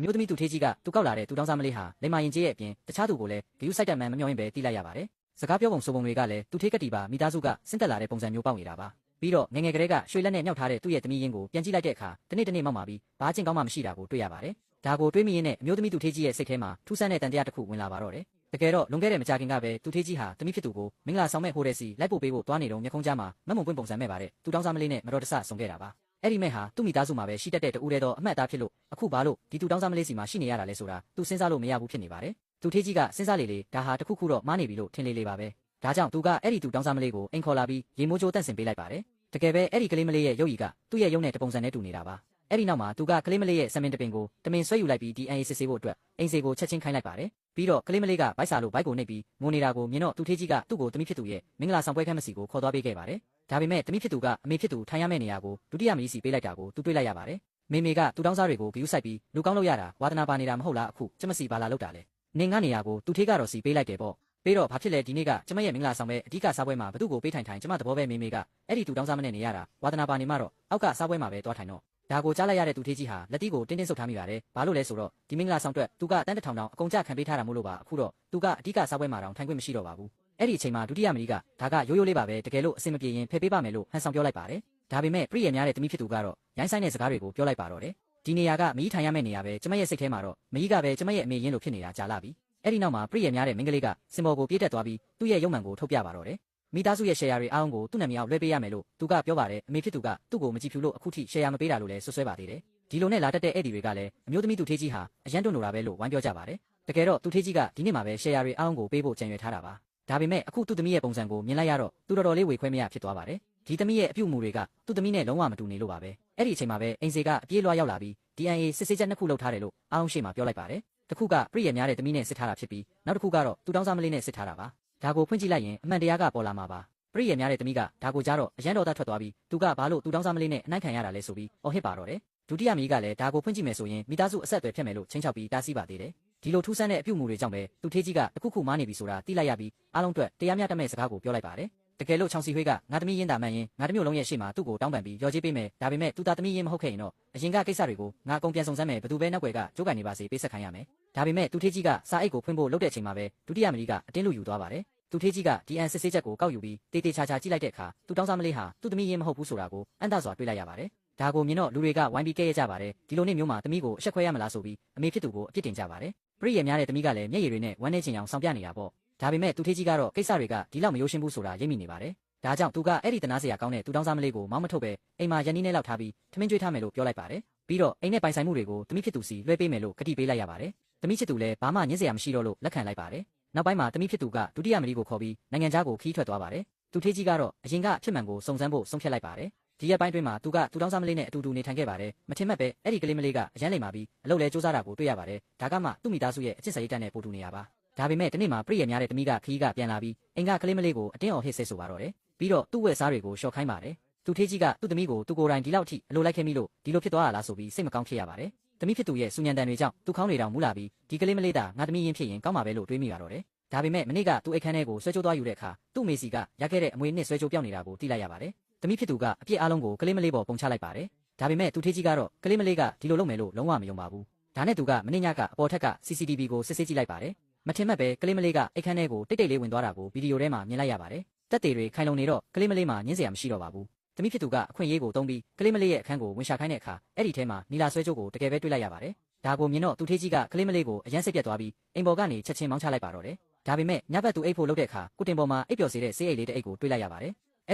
မျိုးသမီးသူထေးကြီးကသူကောက်လာတဲ့သူတောင်းစားမလေးဟာလိမ္မာရင်ကျေးရဲ့အပြင်တခြားသူကိုလည်းဂယုစိုက်တတ်မှန်မမျှော်ရင်ပဲတိလိုက်ရပါတယ်စကားပြောပုံဆိုပုံတွေကလည်းသူထေးကတိပါမိသားစုကဆင့်သက်လာတဲ့ပုံစံမျိုးပေါက်နေတာပါပြီးတော့ငငယ်ကလေးကရွှေလက်နဲ့မြောက်ထားတဲ့သူ့ရဲ့သမီးရင်းကိုပြန်ကြည့်လိုက်တဲ့အခါတနေ့မောက်မာပြီးဘာကျင့်ကောင်းမှမရှိတာကိုတွေ့ရပါတယ်ဒါကိုတွေးမိရင်းနဲ့အမျိုးသမီးသူထေးကြီးရဲ့စိတ်ထဲမှာထူးဆန်းတဲ့တန်တရားတစ်ခုဝင်လာပါတော့တယ်တကယ်တော့လွန်ခဲ့တဲ့မကြာခင်ကပဲသူထေးကြီးဟာသမီးဖြစ်သူကိုမင်္ဂလာဆောင်မဲ့ဟိုတဲ့စီလိုက်ပို့ပေးဖို့သွားနေတော့မျက်ခုံးကြားမှာမမုံပွင့်ပုံစံမဲ့ပါတယ်သူတောင်းစားမလေးနဲ့မတော်တဆဆုံခဲ့တာပါအဲ့ဒီမဲ့ဟာသူ့မိသားစုမှာပဲရှိတတ်တဲ့တူတဲ့တော့အမှတ်အသားဖြစ်လို့အခုဘာလို့ဒီသူတောင်းစားမလေးစီမှာရှိနေရတာလဲဆိုတာသူစဉ်းစားလို့မရဘူးဖြစ်နေပါတယ်သူထေးကြီးကစဉ်းစားလေဒါဟာတခုခုတော့မားနေပြီလို့ထင်လေပါပဲဒါကြောင့်သူကအဲ့ဒီသူတောင်းစားမလေးကိုအိမ်ခေါ်လာပြီးရေမိုးကြိုးတန့်စင်ပေးလိုက်ပါတယ်တကယ်ပဲအဲ့ဒီကလေးမလေးရဲ့ရုပ်ရည်ကသူ့ရဲ့ရုပ်နဲ့တပုံစံနဲ့တူနေတာပါအဲ့ဒီနောက်မှာသူကကလေးမလေးရဲ့ဆံမင်တပင်ကိုတမင်ဆွဲယူလိုက်ပြီး DNA စစ်ဆေးဖို့အတွက်အိမ်စီကိုချက်ချင်းခိုင်းလိုက်ပါတယ်ပြီးတော့ကလေးမလေးကဗိုက်စာလို့ဗိုက်ကိုနှိပ်ပြီးငိုနေတာကိုမြင်တော့သူထေးကြီးကသူ့ကိုတမိဖြစ်သူရဲ့မင်္ဂလာဆောင်ပွဲခန်းမစီကိုခေါ်သွားပေးခဲ့ပါတယ်ဒါပေမဲ့တမိဖြစ်သူကအမေဖြစ်သူထိုင်ရမယ့်နေရာကိုဒုတိယမကြီးစီပေးလိုက်တာကိုသူတွေ့လိုက်ရပါတယ်မေမေကသူတောင်းစားတွေကိုဂယုစိုက်ပြီးလူကောင်းလို့ရတာဝါသနာပါနေတာမဟုတ်လားအခုကျမစီဘာလာလောက်တာလဲနေငါနေရာကိုသူထေးကတော့စီပေးလိုက်တယ်ပေါ့ပြီးတော့ဘာဖြစ်လဲဒီနေ့ကကျမရဲ့မင်္ဂလာဆောင်ပဲအဓိကစားပွဲမှာဘသူ့ကိုပေးထိုင်ကျမသဘောပဲမေမေကအဲ့ဒီသူတောင်းစားမနဲ့နေရတာဝါသနာပါနေမှတော့အောက်ကစားပွဲမှာပဲတွားထိုင်တော့ဒါကိုကြားလိုက်ရတဲ့သူထေးကြီးဟာလက်တီးကိုတင်းဆုပ်ထားမိပါတယ်ဘာလို့လဲဆိုတော့ဒီမင်္ဂလာဆောင်အတွက်သူကတန်းတစ်ထောင်တောင်အကုန်ကြခံပေးထားတာမို့လို့ပါအခုတော့သူကအဓိကစားပွဲမှာတောင်ထိုင်ခွင့်မရှိတော့ပါဘူးအဲ့ဒီအချိန်မှာဒုတိယမကြီးကဒါကရိုးရိုးလေးပါပဲတကယ်လို့အဆင်မပြေရင်ဖယ်ပေးပါမယ်လို့ဟန်ဆောင်ပြောလိုက်ပါတယ်ဒါပေမဲ့ပြည့်ရများတဲ့သမီးဖြစ်သူကတော့ရိုင်းဆိုင်တဲ့စကားတွေကိုပြောလိုက်ပါတော့တယ်ဒီနေရာကမကြီးထိုင်ရမယ့်နေရာပဲကျမရဲ့စိတ်ထဲမှာတော့မကြီးကပဲကျမရဲ့အမေရင်းလို့ဖြစ်နေတာကြာလာပြီအဲ့ဒီနောက်မှာပြည့်ရများတဲ့မင်းကလေးကစင်ဘော်ကိုပြေးတက်သွားပြီးသူ့ရဲ့ရုံမှန်ကိုထုတ်ပြပါတော့တယ်မိသားစုရဲ့ share တွေအားလုံးကိုသူ့နာမည်အောက်လွှဲပေးရမယ်လို့သူကပြောပါတယ်အမေဖြစ်သူကသူ့ကိုမကြည့်ဖြူလို့အခုထိ share မပေးတာလို့လည်းဆွဆွဲပါသေးတယ်ဒီလိုနဲ့လာတတ်တဲ့အဲ့ဒီတွေကလည်းအမျိုးသမီးသူထေးကြီးဟာအရန်တွန်းလို့တာပဲလို့ဝိုင်းပြောကြပါတယ်တကယ်တော့သူထေးကြီးကဒီနေ့မှာပဲ share တွေအားလုံးကိုပေးဖို့ကြံရွယ်ထားတာပါဒါပေမဲ့အခုသူ့သမီးရဲ့ပုံစံကိုမြင်လိုက်ရတော့သူတော်တော်လေးဝေခွဲမရဖြစ်သွားပါတယ်ဒီသမီးရဲ့အပြုအမူတွေကသူ့သမီးနဲ့လုံးဝမတူနေလို့ပါပဲအဲ့ဒီအချိန်မှာပဲအိမ်စေကအပြေးလွှားရောက်လာပြီး DNA စစ်ဆေးချက်နှစ်ခုလုပ်ထားတယ်လို့အားလုံးရှေ့မှာပြောလိုက်ပါတယ်တစ်ခုကပြည့်ရများတဲ့သမီးနဲ့စစ်ထားတာဖြစ်ပြီးနောက်တစ်ခုကတော့သူတောင်းစားမလေးနဲ့စစ်ထားတာပါဒါကိုဖွင့်ကြည့်လိုက်ရင်အမှန်တရားကပေါ်လာမှာပါပြည့်ရများတဲ့သမီးကဒါကိုကြားတော့အရန်တော်သားထွက်သွားပြီးသူကဘာလို့သူတောင်းစားမလေးနဲ့အနိုင်ခံရတာလဲဆိုပြီးအော်ဟစ်ပါတော့တယ်ဒုတိယမကြီးကလည်းဒါကိုဖွင့်ကြည့်မယ်ဆိုရင်မိသားစုအဆက်အသွယ်ဖြစ်မယ်လို့ချင်းချောက်ပြီးတားဆီးပါသေးတယ်ဒီလိုထူးဆန်းတဲ့အပြုအမူတွေကြောင့်ပဲသူထေးကြီးကတခုခုမားနေပြီဆိုတာသိလိုက်ရပြီးအားလုံးအတွက်တရားမျှတမဲ့စကားကိုပြောလိုက်ပါတယ်တကယ်လို့ချောင်စီဟွေးကငါသမီးရင်းတာမှန်ရင်ငါတမျိုးလုံးရဲ့ရှေ့မှာသူ့ကိုတောင်းပန်ပြီးရော်ကြေးပေးမယ်ဒါပေမဲ့သူသားသမီးရင်းမဟုတ်ခဲ့ရင်တော့အရင်ကကိစ္စတွေကိုငါအကုန်ပြန်စုံစမ်းမယ်ဘသူပဲနောက်ွယ်ကကြိုးကန်နေပါစေပေးဆက်ခိုင်းရမယ်ဒါပေမဲ့သူထေးကြီးကစာအိတ်ကိုဖွင့်ဖို့လုပ်တဲ့အချိန်မှာပဲဒုတိယမကြီးကအတင်းလို့ယူသွားပါတယ်သူထေးကြီးကဒီအန်စစ်ဆေးချက်ကိုကောက်ယူပြီးတေးသေးချာချာကြည့်လိုက်တဲ့အခါသူတောင်းစားမလေးဟာသူ့သမီးရင်းမဟုတ်ဘူးဆိုတာကိုအံ့တစွာတွေ့လိုက်ရပါတယ်ဒါကိုမြင်တော့လူတွေကဝိုင်းပြီးကဲရကြပါတယ်ဒီလိုနေ့မျိုးမှာသမီးကိုအဆက်ခွဲရမလားဆိုပြီးအမေဖြစ်သူကိုအပြစ်တင်ကြပါတယ်ပြည့်ရများတဲ့သမီးကလည်းမျက်ရည်တွေနဲ့ဝမ်းနေချင်အောင်ဆောင်ပြနေတာပေါ့ဒါပေမဲ့သူထေးကြီးကတော့ကိစ္စတွေကဒီလောက်မရိုးရှင်းဘူးဆိုတာရိပ်မိနေပါတယ်ဒါကြောင့်သူကအဲ့ဒီတနာစရာကောင်းတဲ့သူတောင်းစားမလေးကိုမောင်းမထုတ်ပဲအိမ်မှာရန်နီးနဲ့လောက်ထားပြီးထမင်းကျွေးထားမယ်လို့ပြောလိုက်ပါတယ်ပြီးတော့အိမ်နဲ့ပိုင်ဆိုင်မှုတွေကိုသမီးဖြစ်သူစီလွှဲပေးမယ်လို့ကတိပေးလိုက်ရပါတယ်သမီးဖြစ်သူလည်းဘာမှညှင်းစရာမရှိတော့လို့လက်ခံလိုက်ပါတယ်နောက်ပိုင်းမှာသမီးဖြစ်သူကဒုတိယမကြီးကိုခေါ်ပြီးနိုင်ငံခြားကိုခီးထွက်သွားပါတယ်သူထေးကြီးကတော့အရင်ကအဖြစ်မှန်ကိုစုံစမ်းဖို့ဆုံးဖြတ်လိုက်ပါတယ်ဒီရက်ပိုင်းတွင်မှာသူကသူတောင်းစားမလေးနဲ့အတူတူနေထိုင်ခဲ့ပါတယ်မထင်မှတ်ပဲအဲ့ဒီကလေးမလေးကအရန်လိမ်ပါပြီးအလုပ်လဲစူးစမ်းတာကိုတွေ့ရပါတယ်ဒါကမှသူ့မိသားစုရဲ့အကျင့်စရိတ်တက်နဲ့ပို့တူနေရပါဒါပေမဲ့ဒီနေ့မှာပြည့်ရများတဲ့သမီးကခီးကပြန်လာပြီးအိမ်ကကလေးမလေးကိုအတင်းအော်ဟစ်ဆဲဆိုပါတော့တယ်ပြီးတော့သူ့ဝက်စားတွေကိုရှော့ခိုင်းပါတယ်သူထေးကြီးကသူ့သမီးကိုသူကိုယ်တိုင်ဒီလောက်ထိအလိုလိုက်ခဲ့မိလို့ဒီလိုဖြစ်သွားတာလားဆိုပြီးစိတ်မကောင်းဖြစ်ရပါတယ်သမီးဖြစ်သူရဲ့စူညံတန်တွေကြောင့်သူခေါင်းတွေတောင်မူလာပြီးဒီကလေးမလေးတာငါသမီးရင်းဖြစ်ရင်ကောင်းမှာပဲလို့တွေးမိပါတော့တယ်ဒါပေမဲ့မနေ့ကသူ့အိတ်ခမ်းထဲကိုဆွဲချိုးသွားယူတဲ့အခါသူ့မေစီကရခဲ့တဲ့အမွေနှစ်ဆွဲချိုးပြောင်းနေတာကိုသိလိုက်ရပါတယ်သမီးဖြစ်သူကအပြစ်အလုံးကိုကလေးမလေးပေါ်ပုံချလိုက်ပါတယ်ဒါပေမဲ့သူထေးကြီးကတော့ကလေးမလေးကဒီလိုလုပ်မယ်လို့လုံးဝမယုံပါဘူးဒါနဲ့သူကမနေ့ညကအပေါ်ထက်က CCTV ကိုစစ်ဆေးကြည့်လိုက်ပါတယ်မထင်မှတ်ပဲကလေးမလေးကအိတ်ခမ်းထဲကိုတိတ်တိတ်လေးဝင်သွားတာကိုဗီဒီယိုထဲမှာမြင်လိုက်ရပါတယ်တက်တေတွေခိုင်လုံနေတော့ကလေးမလေးမှာညှင်းစရာမရှိတော့ပါဘူးသမီးဖြစ်သူကအခွင့်အရေးကိုတုံးပြီးကလေးမလေးရဲ့အခန်းကိုဝင်ရှာခိုင်းတဲ့အခါအဲ့ဒီထဲမှာနီလာဆွဲကြိုးကိုတကယ်ပဲတွေ့လိုက်ရပါတယ်ဒါကိုမြင်တော့သူထေးကြီးကကလေးမလေးကိုအရန်စိတ်ပြတ်သွားပြီးအိမ်ပေါ်ကနေချက်ချင်းမောင်းချလိုက်ပါတော့တယ်ဒါပေမဲ့ညဘက်သူအိတ်ဖို့လုပ်တဲ့အခါကုတင်ပေါ်မှာအိတ်ပျော်စေတဲ့ဆေးအိတ်လေးတစ်အိတ်ကိုတွေ့လိုက်ရပါတယ်အဲ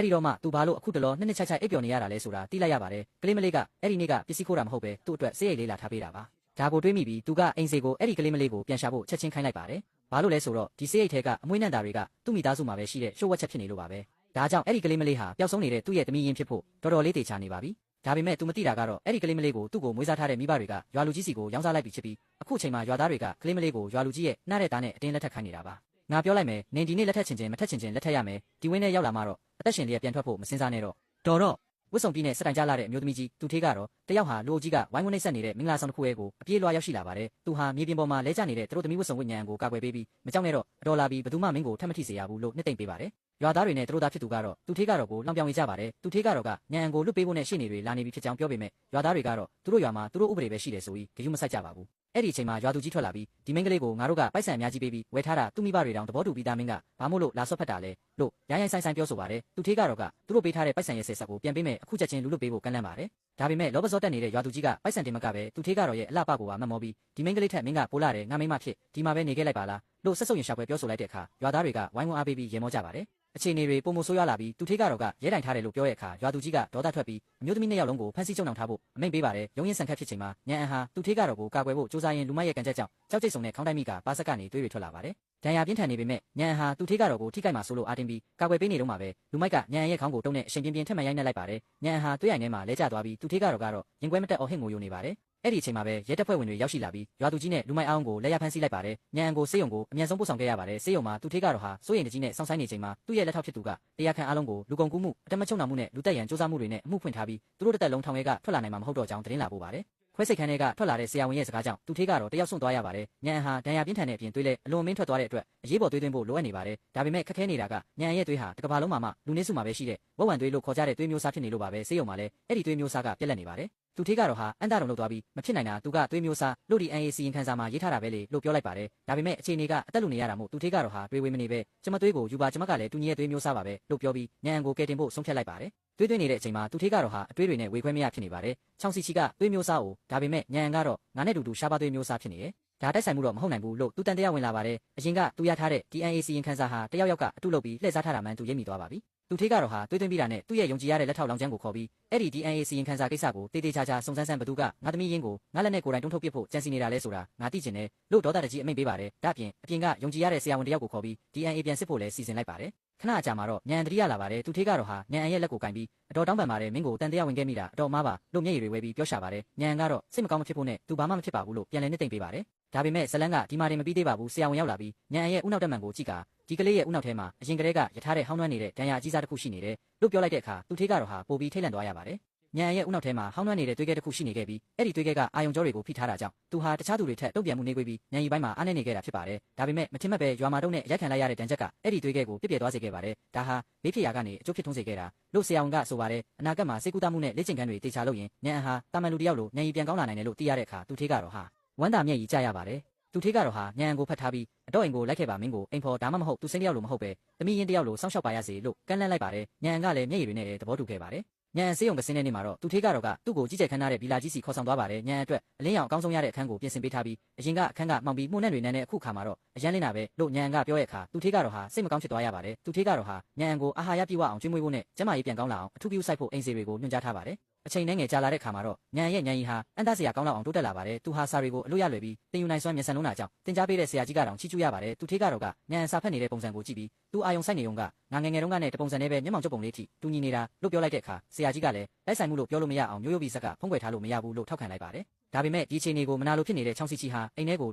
့ဒီတော့မှသူဘာလို့အခုတလောနှစ်ချိုက်အိတ်ပျော်နေရတာလဲဆိုတာသိလိုက်ရပါတယ်ကလေးမလေးကအဲ့ဒီနေ့ကပစ္စည်းခိုးတာမဟုတ်ပဲသူ့အတွက်ဆေးအိတ်လေးလာထားပေးတာပါဒါကိုတွေးမိပြီးသူကအိမ်စေကိုအဲ့ဒီကလေးမလေးကိုပြန်ရှာဖို့ချက်ချင်းခိုင်းလိုက်ပါတယ်ဘာလို့လဲဆိုတော့ဒီဆေးအိတ်ထဲကအမွှေးနှံတာတွေကသူ့မိသားစုမှာပဲရှိတဲ့ရှိုးဝက်ချက်ဖြစ်နေလို့ပါပဲဒါကြောင့်အဲ့ဒီကလေးမလေးဟာပျောက်ဆုံးနေတဲ့သူ့ရဲ့သမီးရင်းဖြစ်ဖို့တော်တော်လေးတေချာနေပါပြီဒါပေမဲ့သူမသိတာကတော့အဲ့ဒီကလေးမလေးကိုသူ့ကိုမွေးစားထားတဲ့မိဘတွေကရွာလူကြီးစီကိုရောင်းစားလိုက်ပြီးဖြစ်ပြီးအခုချိန်မှာရွာသားတွေကကလေးမလေးကိုရွာလူကြီးရဲ့နှားတဲ့သားနဲ့အတင်းလက်ထပ်ခိုင်းနေတာပါငါပြောလိုက်မယ်နင်ဒီနေ့လက်ထက်ချင်ချင်းမထက်ချင်ချင်းလက်ထက်ရမယ်ဒီဝင်းနဲ့ရောက်လာမှတော့အသက်ရှင်လျက်ပြန်ထွက်ဖို့မစင်စားနဲ့တော့တော်တော့ဝစ်စုံပြီးနဲ့စတိုင်ကြလာတဲ့အမျိုးသမီးကြီးသူထေးကတော့တယောက်ဟာလူအုပ်ကြီးကဝိုင်းဝန်းနှိပ်စက်နေတဲ့မင်္ဂလာဆောင်တစ်ခုရဲ့ကိုအပြေးလွှားရောက်ရှိလာပါတယ်သူဟာမြေပြင်ပေါ်မှာလဲကျနေတဲ့သူတို့သမီးဝစ်စုံဝိညာဉ်ကိုကာကွယ်ပေးပြီးမကြောက်နဲ့တော့အတော်လာပြီးဘသူမှမင်းကိုထပ်မထိစေရဘူးလို့နှစ်သိမ့်ပေးပါတယ်ရွာသားတွေနဲ့သူတို့သားဖြစ်သူကတော့သူထေးကတော့ကိုလောင်ပြောင်နေကြပါတယ်သူထေးကတော့ကညံအံကိုလွတ်ပေးဖို့နဲ့ရှေ့နေတွေလာနေပြီဖြစ်ကြောင်းပြောပေမဲ့ရွာသားတွေကတော့သူတို့ရွာမှာသူတို့ဥပဒေပဲရှိတယ်ဆိုပြီးဂရုမစိုက်ကြပါဘူး အဲ့ဒီအချိန်မှာရွာသူကြီးထွက်လာပြီးဒီမင်းကလေးကိုငါတို့ကပိုက်ဆံအများကြီးပေးပြီးဝယ်ထားတာသူ့မိဘတွေတောင်သဘောတူပြီးသားမင်းကဘာမို့လို့လာဆွတ်ဖက်တာလဲလို့ရိုင်းရိုင်းဆိုင်ဆိုင်ပြောဆိုပါတယ်သူထေးကတော့ကသူတို့ပေးထားတဲ့ပိုက်ဆံရဲ့ဆယ်ဆက်ကိုပြန်ပေးမယ်အခုချက်ချင်းလူလွတ်ပေးဖို့ကမ်းလှမ်းပါတယ်ဒါပေမဲ့လောဘစောတက်နေတဲ့ရွာသူကြီးကပိုက်ဆံတင်မကပဲသူထေးကတော့ရဲ့အလှပကိုပါမတ်မောပြီးဒီမင်းကလေးထက်မင်းကပိုလာတယ်ငါမိမဖြစ်ဒီမှာပဲနေခဲ့လိုက်ပါလားလို့ဆက်ဆုပ်ရင်ရှာပွဲပြောဆိုလိုက်တဲ့အခါရွာသားတွေကဝိုင်းဝန်းအားပေးပြီးရေမောကြပါတယ်အခြေအနေတွေပုံမဆိုးရွားလာပြီးသူထေးကတော့ကရဲတိုင်ထားတယ်လို့ပြောရဲ့အခါရွာသူကြီးကဒေါသထွက်ပြီးအမျိုးသမီးနှစ်ယောက်လုံးကိုဖမ်းဆီးချုပ်နှောင်ထားဖို့အမိန့်ပေးပါတယ်ရုံးရင်ဆန်ခတ်ဖြစ်ချိန်မှာညံအန်ဟာသူထေးကတော့ကိုကာကွယ်ဖို့စူးစမ်းရင်လူမိုက်ရဲ့ကန်ချက်ကြောင့်ကြောက်ကြိတ်ဆုံနဲ့ခေါင်းတိုက်မိကပါဆက်ကနေသွေးတွေထွက်လာပါတယ်ဒဏ်ရာပြင်းထန်နေပေမဲ့ညံအန်ဟာသူထေးကတော့ကိုထိခိုက်မှာဆိုလို့အားတင်းပြီးကာကွယ်ပေးနေတော့မှာပဲလူမိုက်ကညံအန်ရဲ့ခေါင်းကိုတုံးနဲ့အရှင်ပြင်းပြင်းထက်မှန်ရိုက်နှက်လိုက်ပါတယ်ညံအန်ဟာသွေးရိုင်ထဲမှာလဲကျသွားပြီးသူထေးကတော့ရင်ခွဲမတက်အောင်ဟစ်ငိုယိုနေပါတယ်အဲ့ဒီအချိန်မှာပဲရဲတပ်ဖွဲ့ဝင်တွေရောက်ရှိလာပြီးရွာသူကြီးနဲ့လူမိုက်အောင်ကိုလက်ရဖမ်းဆီးလိုက်ပါတယ်။ညံအန်ကိုစေယုံကိုအမြန်ဆုံးပို့ဆောင်ခဲ့ရပါတယ်။စေယုံမှာသူထေးကတော့ဟာစိုးရိမ်တကြီးနဲ့စောင့်ဆိုင်နေချိန်မှာသူ့ရဲ့လက်ထောက်ဖြစ်သူကတရားခံအားလုံးကိုလူကုန်ကူးမှုအတမချုံနှောင်မှုနဲ့လူတက်ရန်စ조사မှုတွေနဲ့အမှုဖွင့်ထားပြီးသူတို့တစ်သက်လုံးထောင်ထဲကထွက်လာနိုင်မှာမဟုတ်တော့ကြောင်းသတင်းလာပို့ပါတယ်။ခွဲစိတ်ခန်းထဲကထွက်လာတဲ့ဆရာဝန်ရဲ့စကားကြောင့်သူထေးကတော့တယောက်ဆွန့်သွားရပါတယ်။ညံအန်ဟာဒဏ်ရာပြင်းထန်တဲ့အပြင်သွေးလဲအလွန်မင်းထွက်သွားတဲ့အတွက်အရေးပေါ်သွေးသွင်းဖို့လိုအပ်နေပါတယ်။ဒါပေမဲ့ခက်ခဲနေတာကညံအန်ရဲ့သွေးဟာတစ်ကမ္ဘာလုံးမှာမှလူနည်းစုမှာပဲရှိတဲ့ဝက်ဝံသွေးလို့ခေါ်ကြတဲ့သွေးမျိုးစားဖြစ်နေလို့ပါပဲ။စေယုံမှာလည်းအဲ့ဒီသွေးမျိုးစားကပြက်လက်နေပါတယ်။သူထေးကတော့ဟာအန်တာတုံလောက်သွားပြီးမဖြစ်နိုင်တာသူကသွေးမျိုးစားလို့ဒီ NAC ရင်ခံစာမှာရေးထားတာပဲလေလို့ပြောလိုက်ပါတယ်ဒါပေမဲ့အခြေအနေကအသက်လူနေရတာမို့သူထေးကတော့ဟာတွေးဝေးမနေပဲကျမသွေးကိုယူပါကျမကလည်းတူညီရဲ့သွေးမျိုးစားပါပဲလို့ပြောပြီးညံအန်ကိုကယ်တင်ဖို့ဆုံးဖြတ်လိုက်ပါတယ်သွေးသွင်းနေတဲ့အချိန်မှာသူထေးကတော့ဟာအတွေးတွေနဲ့ဝေခွဲမရဖြစ်နေပါတယ်ချောင်းစီချီကသွေးမျိုးစားကိုဒါပေမဲ့ညံအန်ကတော့ငါနဲ့တူတူရှားပါသွေးမျိုးစားဖြစ်နေတယ်ဒါတိုက်ဆိုင်မှုတော့မဟုတ်နိုင်ဘူးလို့သူတန်တရားဝင်လာပါတယ်အရင်ကသူရထားတဲ့ DNAC ရင်ခံစာဟာတယောက်ယောက်ကအတုလုပ်ပြီးလှည့်စားထားတာမှန်သူရိပ်မိသွားပါပြီသူထေးကတော့ဟာသွေးသွင်းပြီးတာနဲ့သူ့ရဲ့ယုံကြည်ရတဲ့လက်ထောက်လောင်ချမ်းကိုခေါ်ပြီးအဲ့ဒီ DNAC ရင်ခံစာကိစ္စကိုတေးသေးချာချာစုံစမ်းဆန်းဘသူကငါသမီးရင်းကိုငါလက်နဲ့ကိုယ်တိုင်တွန်းထုတ်ပစ်ဖို့ကြံစီနေတာလဲဆိုတာငါသိချင်တယ်လို့ဒေါသတကြီးအမိန့်ပေးပါတယ်ဒါအပြင်ကယုံကြည်ရတဲ့ဆရာဝန်တယောက်ကိုခေါ်ပြီး DNA ပြန်စစ်ဖို့လဲစီစဉ်လိုက်ပါတယ်ခဏအကြာမှာတော့ညံအန်တရိယလာပါတယ်သူထေးကတော့ဟာညံအန်ရဲ့လက်ကိုကင်ပြီးအတော်တောင်းပန်ပါတယ်မင်းကိုတန်တရားဝင်ခဲ့မိတာအတော်မားပါလို့မျက်ရည်တွေဝဲပြီးပြောရှာပါတယ်ညံအန်ကတော့စိတ်မကောင်းမဖြစ်ဖို့နဲ့သူဘာမှမဖြစ်ပါဘူးလို့ပြန်လည်နှစ်သိမ့်ပေးပါတယ်ဒါပေမဲ့ဇလန်းကဒီမာတင်မပြီးသေးပါဘူးဆရာဝန်ရောက်လာပြီးညံအန်ရဲ့ဥနောက်တက်မှန်ကိုကြည့်ကဒီကလေးရဲ့ဥနောက်ထဲမှာအရင်ကတည်းကရထားတဲ့ဟောင်းနှွမ်းနေတဲ့ဒဏ်ရာအကြီးစားတစ်ခုရှိနေတယ်လို့ပြောလိုက်တဲ့အခါသူထေးကတော့ဟာပိုပြီးထိတ်လန့်သွားရပါတယ်ညံအန်ရဲ့ဥနောက်ထဲမှာဟောင်းနှွမ်းနေတဲ့သွေးခဲတစ်ခုရှိနေခဲ့ပြီးအဲ့ဒီသွေးခဲကအာယုံကြောတွေကိုဖိထားတာကြောင့်သူဟာတခြားသူတွေထက်တုံ့ပြန်မှုနေပြီးညံရီပိုင်းမှာအားနေနေခဲ့တာဖြစ်ပါတယ်ဒါပေမဲ့မထင်မှတ်ပဲရွာမာတုံးနဲ့ရိုက်ခံလိုက်ရတဲ့တန်ချက်ကအဲ့ဒီသွေးခဲကိုပြစ်ပြဲသွားစေခဲ့ပါတယ်ဒါဟာဘေးဖြစ်ရာကနေအကျိုးဖြစ်ထွန်းစေခဲ့တာလို့ဆရာဝန်ကဆိုပါတယ်အနာဂတ်မှာစေကူတာမှုနဲ့လေ့ကျင့်ခန်းတွေတေချာလုပ်ရင်ညံအန်ဟာတာမန်လူတယောက်လိုညံရီပြန်ကောင်းလာနိုင်တယ်လို့သိရတဲ့အခါသူထေးကတော့ဟာဝမ်းသာမျက်ရည်ကျရပါတယ်သူထေးကတော့ဟာညံအန်ကိုဖတ်ထားပြီးအတော့အိမ်ကိုလိုက်ခဲ့ပါမင်းကိုအိမ်ဖော်ဒါမှမဟုတ်သူစိမ့်တယောက်လိုမဟုတ်ပဲသမီးရင်းတယောက်လိုစောင့်ရှောက်ပါရစေလို့ကမ်းလှမ်းလိုက်ပါတယ်ညံအန်ကလည်းမျက်ရည်တွေနဲ့သဘောတူခဲ့ပါတယ်ညံအန်စေးုံကစင်းတဲ့နေ့မှာတော့သူထေးကတော့သူ့ကိုကြီးကျယ်ခမ်းနားတဲ့ဗီလာကြီးစီခေါ်ဆောင်သွားပါတယ်ညံအတွက်အလင်းရောင်အကောင်းဆုံးရတဲ့အခန်းကိုပြင်ဆင်ပေးထားပြီးအရင်ကအခန်းကမှောင်ပြီးမှုနဲ့တွေနဲ့အခုခါမှာတော့အရန်လင်းတာပဲလို့ညံအန်ကပြောရဲ့အခါသူထေးကတော့ဟာစိတ်မကောင်းဖြစ်သွားရပါတယ်သူထေးကတော့ဟာညံအန်ကိုအာဟာရပြည့်ဝအောင်ကျွေးမွေးဖို့နဲ့ကျန်းမာရေးပြန်ကောင်းလာအောင်အထူးပြုစိုက်ဖို့အိမ်စီတွေကိုညွှန်ကြားထားပါတယ်အချိန်နဲ့ငယ်ကြာလာတဲ့ခါမှာတော့ညံရဲ့ညံရီဟာအန်သားစရာကောင်းလောက်အောင်တိုးတက်လာပါတယ်သူဟာစာတွေကိုအလို့ရလွယ်ပြီးတင်ယူနိုင်စွမ်းမျက်စံလုံးတာကြောင့်တင် जा ပေးတဲ့ဆရာကြီးကတော့ချီးကျူးရပါတယ်သူထေးကတော့ညံစာဖတ်နေတဲ့ပုံစံကိုကြည့်ပြီးသူအာယုံဆိုင်နေုံကငါငယ်ငယ်တုန်းကနဲ့တပုံစံနဲ့ပဲမျက်မှောင်ကျုပ်ပုံလေးထိတူညီနေတာလို့ပြောလိုက်တဲ့အခါဆရာကြီးကလည်းတိုက်ဆိုင်မှုလို့ပြောလို့မရအောင်မျိုးရိုးပြီးဇက်ကဖုံးကွယ်ထားလို့မရဘူးလို့ထောက်ခံလိုက်ပါတယ်ဒါပေမဲ့ဒီအချိန်ကိုမနာလိုဖြစ်နေတဲ့ချောင်းစီချီဟာအိမ်ထဲကို